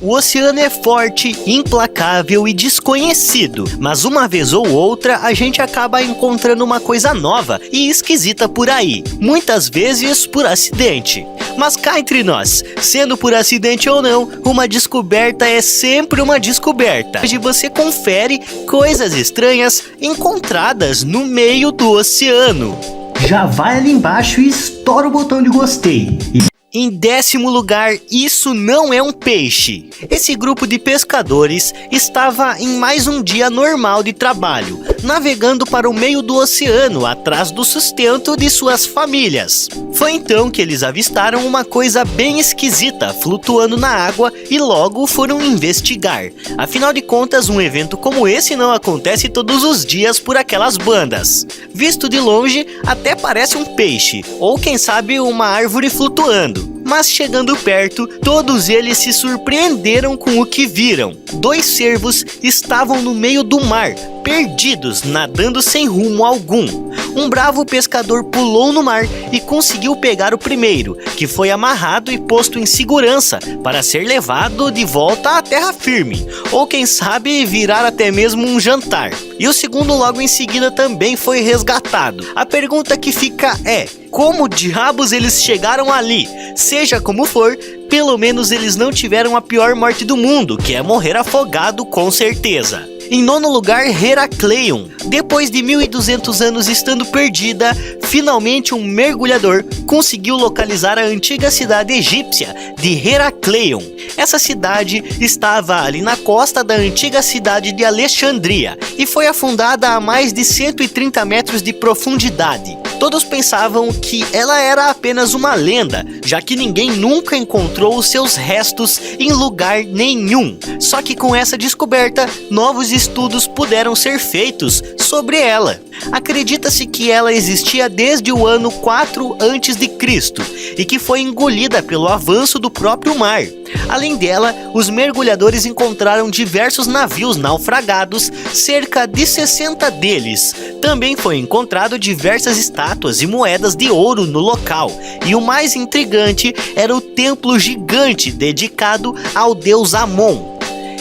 O oceano é forte, implacável e desconhecido, mas uma vez ou outra a gente acaba encontrando uma coisa nova e esquisita por aí, muitas vezes por acidente. Mas cá entre nós, sendo por acidente ou não, uma descoberta é sempre uma descoberta. Hoje você confere coisas estranhas encontradas no meio do oceano. Já vai ali embaixo e estoura o botão de gostei. Em 10º lugar, isso não é um peixe. Esse grupo de pescadores estava em mais um dia normal de trabalho, navegando para o meio do oceano atrás do sustento de suas famílias. Foi então que eles avistaram uma coisa bem esquisita flutuando na água e logo foram investigar. Afinal de contas, um evento como esse não acontece todos os dias por aquelas bandas. Visto de longe, até parece um peixe, ou quem sabe uma árvore flutuando. Mas chegando perto, todos eles se surpreenderam com o que viram. 2 cervos estavam no meio do mar, perdidos, nadando sem rumo algum. Um bravo pescador pulou no mar e conseguiu pegar o primeiro, que foi amarrado e posto em segurança para ser levado de volta à terra firme, ou quem sabe virar até mesmo um jantar. E o segundo logo em seguida também foi resgatado. A pergunta que fica é: como diabos eles chegaram ali? Seja como for, pelo menos eles não tiveram a pior morte do mundo, que é morrer afogado com certeza. Em 9º lugar, Heracleion. Depois de 1200 anos estando perdida, finalmente um mergulhador conseguiu localizar a antiga cidade egípcia de Heracleion. Essa cidade estava ali na costa da antiga cidade de Alexandria e foi afundada a mais de 130 metros de profundidade. Todos pensavam que ela era apenas uma lenda, já que ninguém nunca encontrou os seus restos em lugar nenhum. Só que com essa descoberta, novos estudos puderam ser feitos sobre ela. Acredita-se que ela existia desde o ano 4 a.C. e que foi engolida pelo avanço do próprio mar. Além dela, os mergulhadores encontraram diversos navios naufragados, cerca de 60 deles. Também foi encontrado diversas estátuas e moedas de ouro no local, e o mais intrigante era o templo gigante dedicado ao deus Amon.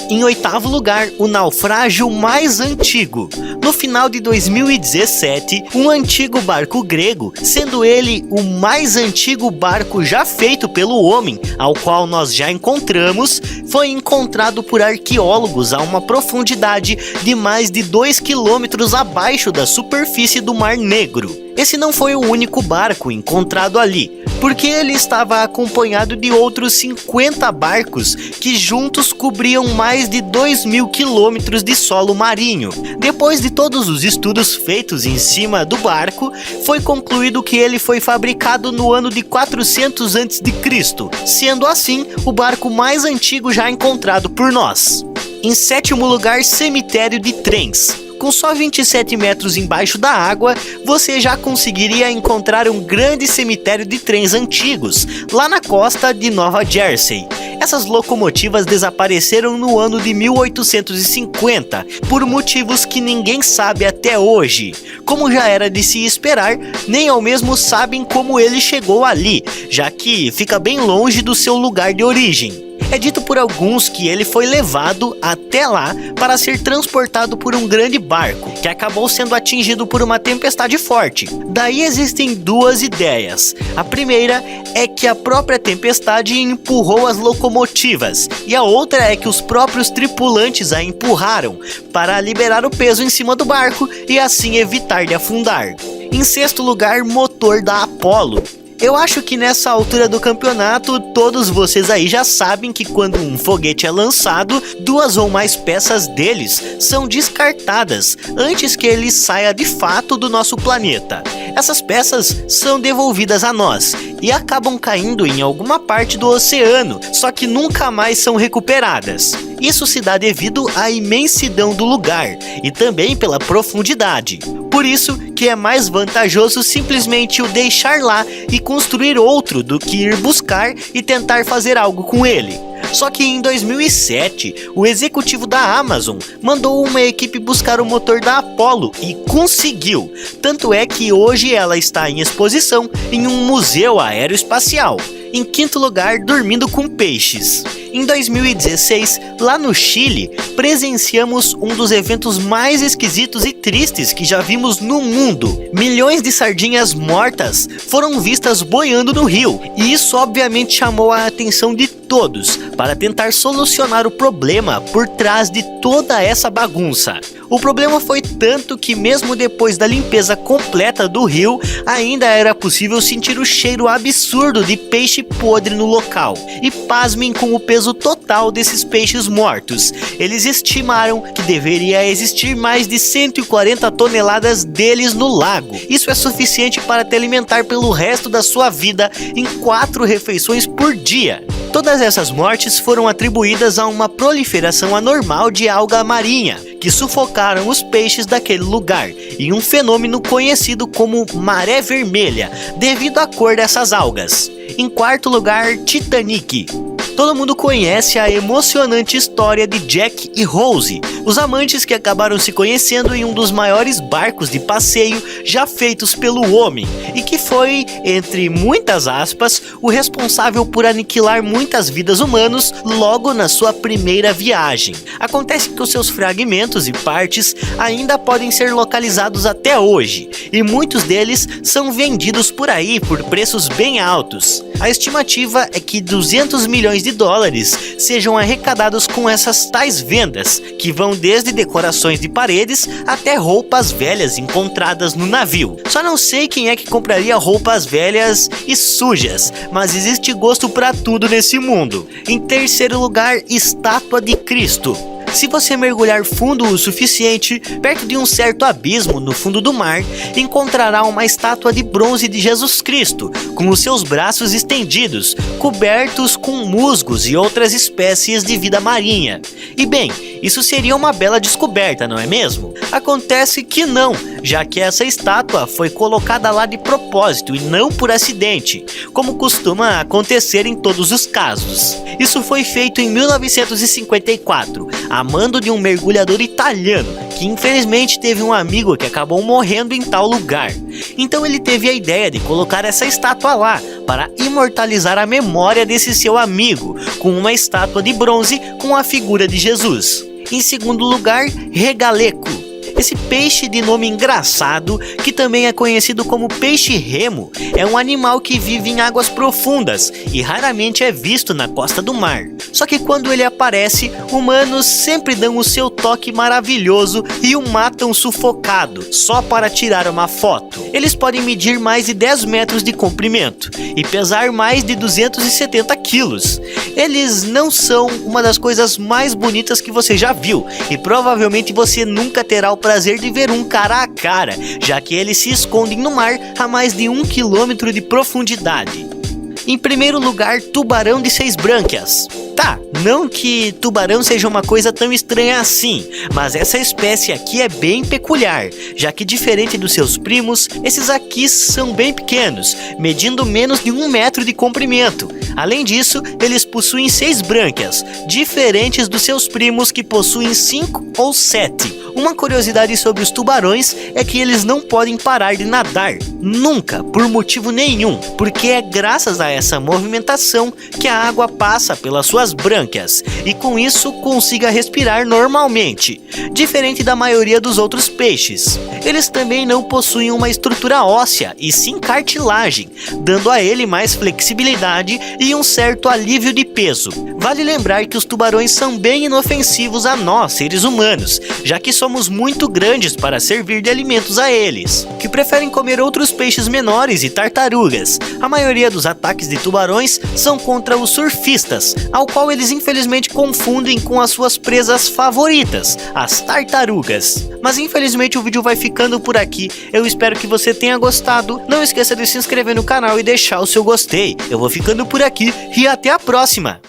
Em 8º lugar, o naufrágio mais antigo. No final de 2017, um antigo barco grego, sendo ele o mais antigo barco já feito pelo homem, ao qual nós já encontramos, foi encontrado por arqueólogos a uma profundidade de mais de 2 quilômetros abaixo da superfície do Mar Negro. Esse não foi o único barco encontrado ali, porque ele estava acompanhado de outros 50 barcos que juntos cobriam mais de 2.000 quilômetros de solo marinho. Depois de todos os estudos feitos em cima do barco, foi concluído que ele foi fabricado no ano de 400 a.C., sendo assim o barco mais antigo já encontrado por nós. Em 7º lugar, cemitério de trens. Com só 27 metros embaixo da água, você já conseguiria encontrar um grande cemitério de trens antigos, lá na costa de Nova Jersey. Essas locomotivas desapareceram no ano de 1850, por motivos que ninguém sabe até hoje. Como já era de se esperar, nem ao mesmo sabem como ele chegou ali, já que fica bem longe do seu lugar de origem. É dito por alguns que ele foi levado até lá para ser transportado por um grande barco, que acabou sendo atingido por uma tempestade forte. Daí existem 2 ideias. A primeira é que a própria tempestade empurrou as locomotivas, e a outra é que os próprios tripulantes a empurraram para liberar o peso em cima do barco e assim evitar de afundar. Em 6º lugar, motor da Apollo. Eu acho que nessa altura do campeonato, todos vocês aí já sabem que quando um foguete é lançado, 2 ou mais peças deles são descartadas antes que ele saia de fato do nosso planeta. Essas peças são devolvidas a nós e acabam caindo em alguma parte do oceano, só que nunca mais são recuperadas. Isso se dá devido à imensidão do lugar e também pela profundidade. Por isso que é mais vantajoso simplesmente o deixar lá e construir outro do que ir buscar e tentar fazer algo com ele. Só que em 2007, o executivo da Amazon mandou uma equipe buscar o motor da Apollo e conseguiu. Tanto é que hoje ela está em exposição em um museu aeroespacial. Em 5º lugar, dormindo com peixes. Em 2016, lá no Chile, presenciamos um dos eventos mais esquisitos e tristes que já vimos no mundo. Milhões de sardinhas mortas foram vistas boiando no rio, e isso obviamente chamou a atenção de todos para tentar solucionar o problema por trás de toda essa bagunça. O problema foi tanto que mesmo depois da limpeza completa do rio, ainda era possível sentir o cheiro absurdo de peixe podre no local. E pasmem com o peso total desses peixes mortos. Eles estimaram que deveria existir mais de 140 toneladas deles no lago. Isso é suficiente para te alimentar pelo resto da sua vida em 4 refeições por dia. Todas essas mortes foram atribuídas a uma proliferação anormal de alga marinha, que sufocaram os peixes daquele lugar, e um fenômeno conhecido como maré vermelha, devido à cor dessas algas. Em quarto lugar, Titanic. Todo mundo conhece a emocionante história de Jack e Rose, os amantes que acabaram se conhecendo em um dos maiores barcos de passeio já feitos pelo homem, e que foi, entre muitas aspas, o responsável por aniquilar muitas vidas humanas logo na sua primeira viagem. Acontece que os seus fragmentos e partes ainda podem ser localizados até hoje, e muitos deles são vendidos por aí por preços bem altos. A estimativa é que 200 milhões de dólares sejam arrecadados com essas tais vendas, que vão desde decorações de paredes até roupas velhas encontradas no navio. Só não sei quem é que compraria roupas velhas e sujas, mas existe gosto para tudo nesse mundo. Em terceiro lugar, Estátua de Cristo. Se você mergulhar fundo o suficiente, perto de um certo abismo no fundo do mar, encontrará uma estátua de bronze de Jesus Cristo, com os seus braços estendidos, cobertos com musgos e outras espécies de vida marinha. E bem, isso seria uma bela descoberta, não é mesmo? Acontece que não, já que essa estátua foi colocada lá de propósito e não por acidente, como costuma acontecer em todos os casos. Isso foi feito em 1954, a mando de um mergulhador italiano, que infelizmente teve um amigo que acabou morrendo em tal lugar. Então ele teve a ideia de colocar essa estátua lá, para imortalizar a memória desse seu amigo, com uma estátua de bronze com a figura de Jesus. Em segundo lugar, regaleco. Esse peixe de nome engraçado, que também é conhecido como peixe-remo, é um animal que vive em águas profundas e raramente é visto na costa do mar. Só que quando ele aparece, humanos sempre dão o seu toque maravilhoso e o matam sufocado, só para tirar uma foto. Eles podem medir mais de 10 metros de comprimento e pesar mais de 270 quilos. Eles não são uma das coisas mais bonitas que você já viu, e provavelmente você nunca terá o prazer de ver um cara a cara, já que eles se escondem no mar a mais de 1 quilômetro de profundidade. Em primeiro lugar, tubarão de 6 brânquias. Tá, não que tubarão seja uma coisa tão estranha assim, mas essa espécie aqui é bem peculiar, já que diferente dos seus primos, esses aqui são bem pequenos, medindo menos de 1 metro de comprimento. Além disso, eles possuem 6 brânquias, diferentes dos seus primos que possuem 5 ou 7. Uma curiosidade sobre os tubarões é que eles não podem parar de nadar, nunca, por motivo nenhum, porque é graças a essa movimentação que a água passa pelas suas brânquias, e com isso consiga respirar normalmente, diferente da maioria dos outros peixes. Eles também não possuem uma estrutura óssea, e sim cartilagem, dando a ele mais flexibilidade e um certo alívio de peso. Vale lembrar que os tubarões são bem inofensivos a nós, seres humanos, já que somos muito grandes para servir de alimentos a eles, que preferem comer outros peixes menores e tartarugas. A maioria dos ataques de tubarões são contra os surfistas, ao qual eles infelizmente confundem com as suas presas favoritas, as tartarugas. Mas infelizmente o vídeo vai ficando por aqui. Eu espero que você tenha gostado. Não esqueça de se inscrever no canal e deixar o seu gostei. Eu vou ficando por aqui e até a próxima!